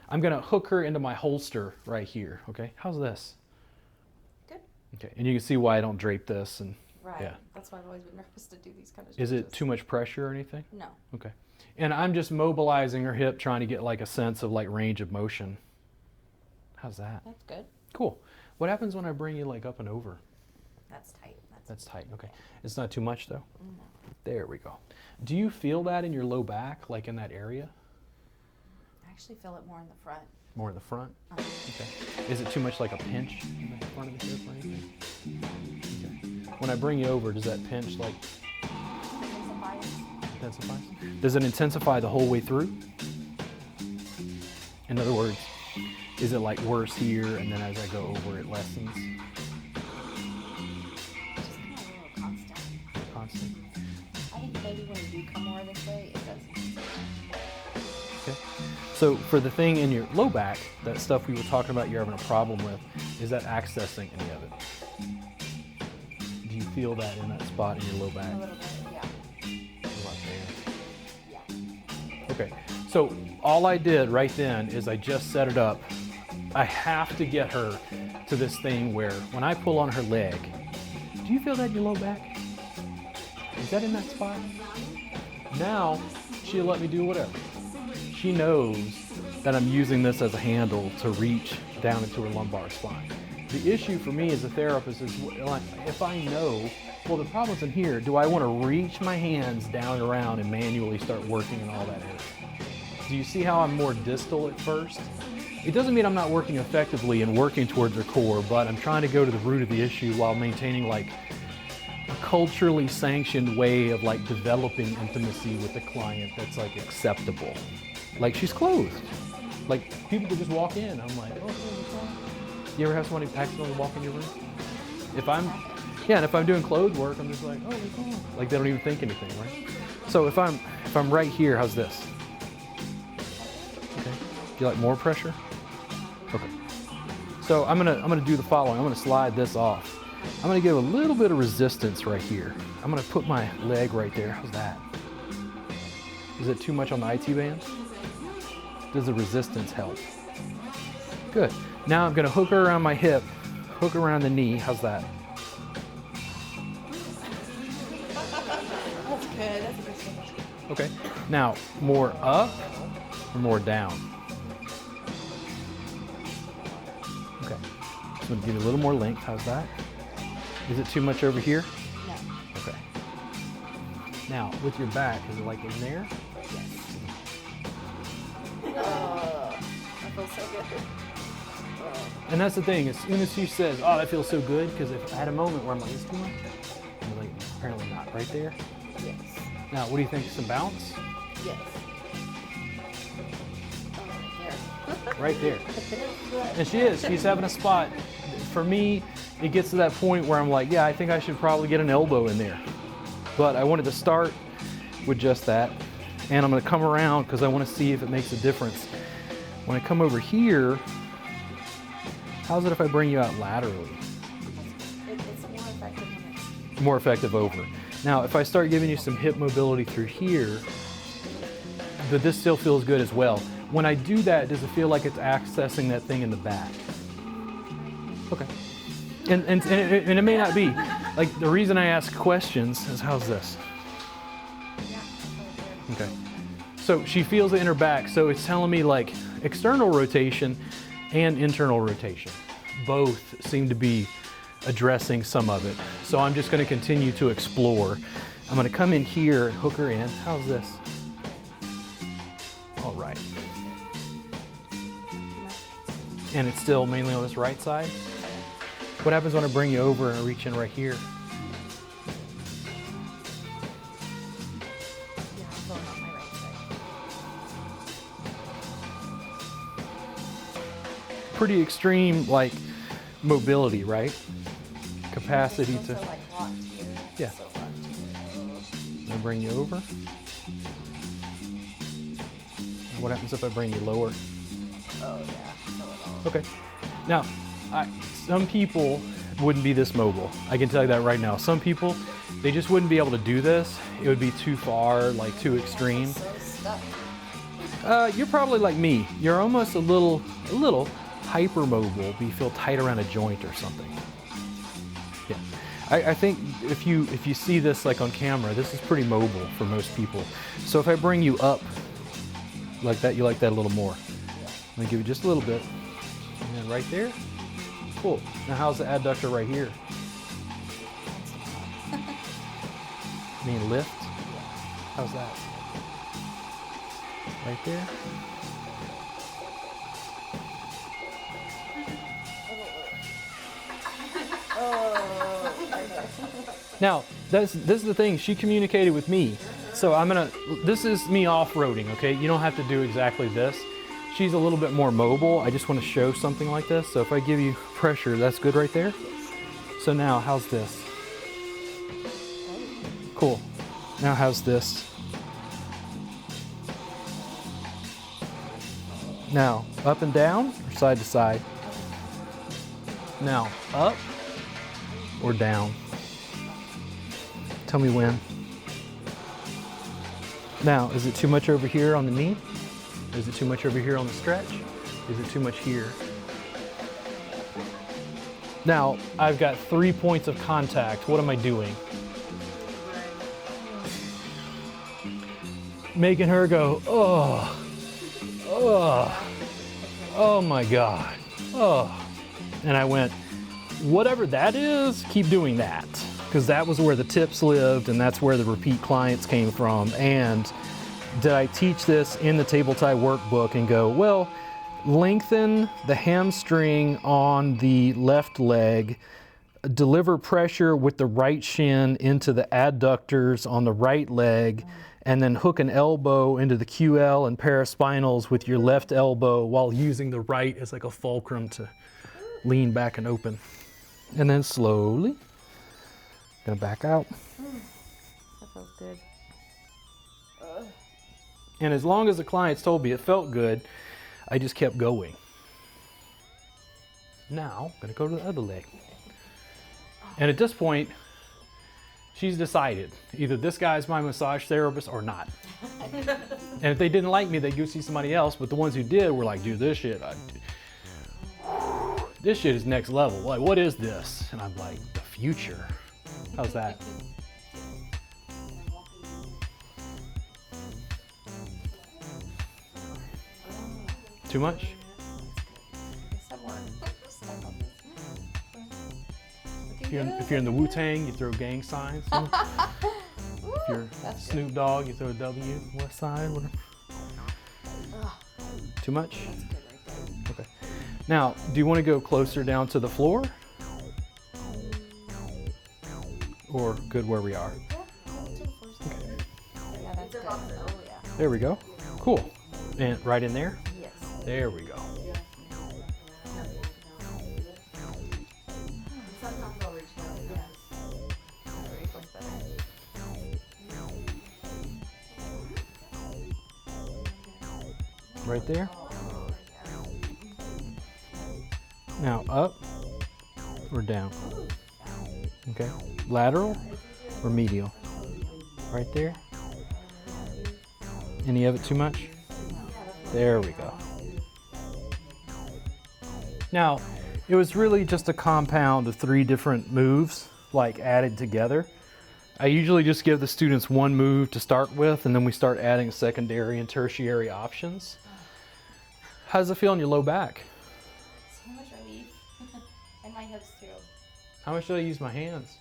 I'm gonna hook her into my holster right here, okay? How's this? Good. Okay, and you can see why I don't drape this and Right. yeah. That's why I've always been nervous to do these kind of Is it stretches. too much pressure or anything? No. Okay. And I'm just mobilizing her hip, trying to get like a sense of like range of motion. How's that? That's good. Cool. What happens when I bring you like up and over? That's tight. That's tight, okay. It's not too much though? No. There we go. Do you feel that in your low back, like in that area? I actually feel it more in the front. More in the front? Uh-huh. Okay. Is it too much like a pinch in the front of the hip or anything? Okay. When I bring you over, does that pinch like intensifies? Does it intensify the whole way through? In other words, is it like worse here and then as I go over it lessens? It's just kind of a little constant. Constant? I think maybe when you do come more this way, it does. Okay. So for the thing in your low back, that stuff we were talking about you're having a problem with, is that accessing any of it? Do you feel that in that spot in your low back? A little bit, yeah. About there. Yeah. Okay, so all I did right then is I just set it up. I have to get her to this thing where when I pull on her leg, do you feel that in your low back? Is that in that spot? Now, she'll let me do whatever. She knows that I'm using this as a handle to reach down into her lumbar spine. The issue for me as a therapist is like, if I know, well, the problem's in here, do I want to reach my hands down and around and manually start working in all that area? Do you see how I'm more distal at first? It doesn't mean I'm not working effectively and working towards her core, but I'm trying to go to the root of the issue while maintaining like a culturally sanctioned way of like developing intimacy with the client that's like acceptable. Like she's clothed. Like people could just walk in. I'm like, oh, what's wrong? You ever have somebody accidentally walk in your room? And if I'm doing clothes work, I'm just like, oh, what's wrong? Like they don't even think anything, right? So if I'm right here, how's this? Okay. Do you like more pressure? Okay. So I'm gonna do the following. I'm gonna slide this off. I'm gonna give a little bit of resistance right here. I'm gonna put my leg right there. How's that? Is it too much on the IT band? Does the resistance help? Good. Now I'm gonna hook her around my hip, hook around the knee. How's that? That's good. That's a good stretch. Okay. Now, more up or more down? Okay. So I'm gonna give you a little more length. How's that? Is it too much over here? No. Okay. Now, with your back, is it like in there? That feels so good. And that's the thing, as soon as she says, oh, that feels so good, because if I had a moment where I'm like, it's too much, I'm like, apparently not, right there. Yes. Now, what do you think, some bounce? Yes. Oh, Right there. And she's having a spot. For me, it gets to that point where I'm like, yeah, I think I should probably get an elbow in there. But I wanted to start with just that. And I'm gonna come around because I want to see if it makes a difference. When I come over here, how's it if I bring you out laterally? It's more effective when it's More effective over. Now, if I start giving you some hip mobility through here, but this still feels good as well. When I do that, does it feel like it's accessing that thing in the back? Okay. And it may not be. Like the reason I ask questions is how's this? Okay. So she feels it in her back, so it's telling me like external rotation and internal rotation. Both seem to be addressing some of it. So I'm just gonna continue to explore. I'm gonna come in here and hook her in. How's this? All right. And it's still mainly on this right side. What happens when I bring you over and reach in right here? Yeah, I'm going on my right side. Pretty extreme, like mobility, right? Capacity It's to. also like locked here. Yeah. So locked. I'm gonna bring you over. And what happens if I bring you lower? Oh yeah. So it all. Okay. Now, some people wouldn't be this mobile. I can tell you that right now. Some people, they just wouldn't be able to do this. It would be too far, like too extreme. So stuck. You're probably like me. You're almost a little hypermobile, but you feel tight around a joint or something. Yeah, I think if you see this like on camera, this is pretty mobile for most people. So if I bring you up like that, you like that a little more. I'm gonna give you just a little bit, and then right there. Cool. Now how's the adductor right here? I mean lift. How's that? Right there. Now, this is the thing, she communicated with me. So this is me off-roading, okay? You don't have to do exactly this. She's a little bit more mobile. I just want to show something like this. So if I give you pressure, that's good right there. So now, how's this? Cool. Now how's this? Now, up and down or side to side? Now, up or down? Tell me when. Now, is it too much over here on the knee? Is it too much over here on the stretch? Is it too much here? Now, I've got 3 points of contact. What am I doing? Making her go, oh, oh, oh my God, oh. And I went, whatever that is, keep doing that. Because that was where the tips lived and that's where the repeat clients came from. And did I teach this in the table tie workbook and go, well, lengthen the hamstring on the left leg, deliver pressure with the right shin into the adductors on the right leg, and then hook an elbow into the QL and paraspinals with your left elbow while using the right as like a fulcrum to lean back and open. And then slowly, gonna back out. That feels good. And as long as the clients told me it felt good, I just kept going. Now, I'm gonna go to the other leg. And at this point, she's decided, either this guy's my massage therapist or not. And if they didn't like me, they'd go see somebody else, but the ones who did were like, dude, this shit is next level. Like, what is this? And I'm like, the future. How's that? Too much? If you're in the Wu-Tang, you throw gang signs. If you're Snoop Dogg, you throw a W, West Side, whatever. Too much? Okay. Now, do you want to go closer down to the floor? Or good where we are? Okay. There we go. Cool. And right in there? Yes. There we go. Right there. Now up or down? Okay. Lateral or medial? Right there. Any of it too much? There we go. Now, it was really just a compound of 3 different moves, like added together. I usually just give the students one move to start with, and then we start adding secondary and tertiary options. How does it feel in your low back? So much relief. And my hips too. How much should I use my hands?